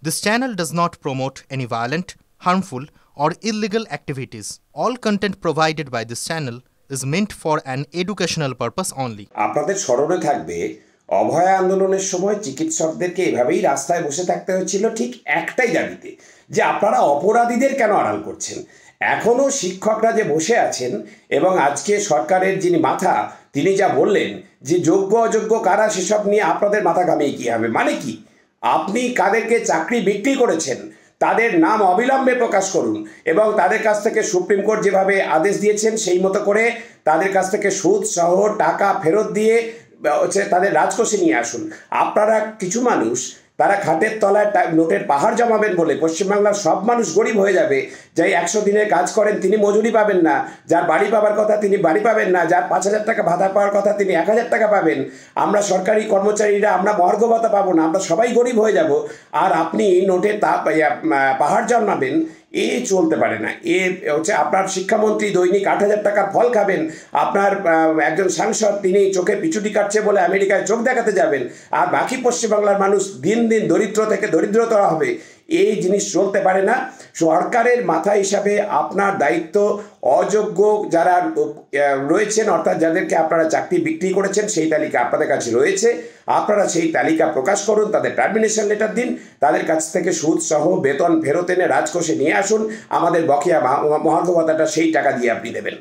This channel does not promote any violent, harmful, or illegal activities. All content provided by this channel is meant for an educational purpose only. আপনাদের স্মরণে থাকবে অভয়া আন্দোলনের সময় চিকিৎসকদেরকে এভাবেই রাস্তায় বসে থাকতে হয়েছিল ঠিক একটাই দাবিতে, যে আপনারা অপরাধীদের কেন আড়াল করছেন। এখনও শিক্ষকরা যে বসে আছেন এবং আজকে সরকারের যিনি মাথা তিনি যা বললেন যে যোগ্য অযোগ্য কারা সেসব নিয়ে আপনাদের মাথা ঘামিয়ে কী হবে, মানে কি? আপনি কাদেরকে চাকরি বিক্রি করেছেন তাদের নাম অবিলম্বে প্রকাশ করুন এবং তাদের কাছ থেকে সুপ্রিম কোর্ট যেভাবে আদেশ দিয়েছেন সেই মতো করে তাদের কাছ থেকে সুদ সহ টাকা ফেরত দিয়ে তাদের রাজকোষে নিয়ে আসুন। আপনারা কিছু মানুষ তারা খাটের তলায় নোটের পাহাড় জমাবেন বলে পশ্চিমবাংলার সব মানুষ গরিব হয়ে যাবে। যাই 100 দিনের কাজ করেন তিনি মজুরি পাবেন না, যার বাড়ি পাওয়ার কথা তিনি বাড়ি পাবেন না, যার 5000 টাকা ভাতা পাওয়ার কথা তিনি 1000 টাকা পাবেন। আমরা সরকারি কর্মচারীরা আমরা মহার্ঘ ভাতা পাবো না, আমরা সবাই গরিব হয়ে যাব। আর আপনি নোটের পাহাড় জমাবেন, এ চলতে পারে না। আপনার শিক্ষামন্ত্রী দৈনিক 8000 টাকার ফল খাবেন, আপনার একজন সাংসদ তিনি চোখে পিছুটি কাটছে বলে আমেরিকায় চোখ দেখাতে যাবেন, আর বাকি পশ্চিমবাংলার মানুষ দিন দিন দরিদ্র থেকে দরিদ্রতর হবে। এই জিনিস চলতে পারে না। সরকারের মাথা হিসাবে আপনার দায়িত্ব অযোগ্য যারা রয়েছেন, অর্থাৎ যাদেরকে আপনারা চাকরি বিক্রি করেছেন সেই তালিকা আপনাদের কাছে রয়েছে, আপনারা সেই তালিকা প্রকাশ করুন, তাদের টার্মিনেশন লেটার দিন, তাদের কাছ থেকে সুদ সহ বেতন ফেরত এনে রাজকোষে নিয়ে আসুন, আমাদের বকেয়া মহার্ঘ ভাতাটা সেই টাকা দিয়ে আপনি দেবেন।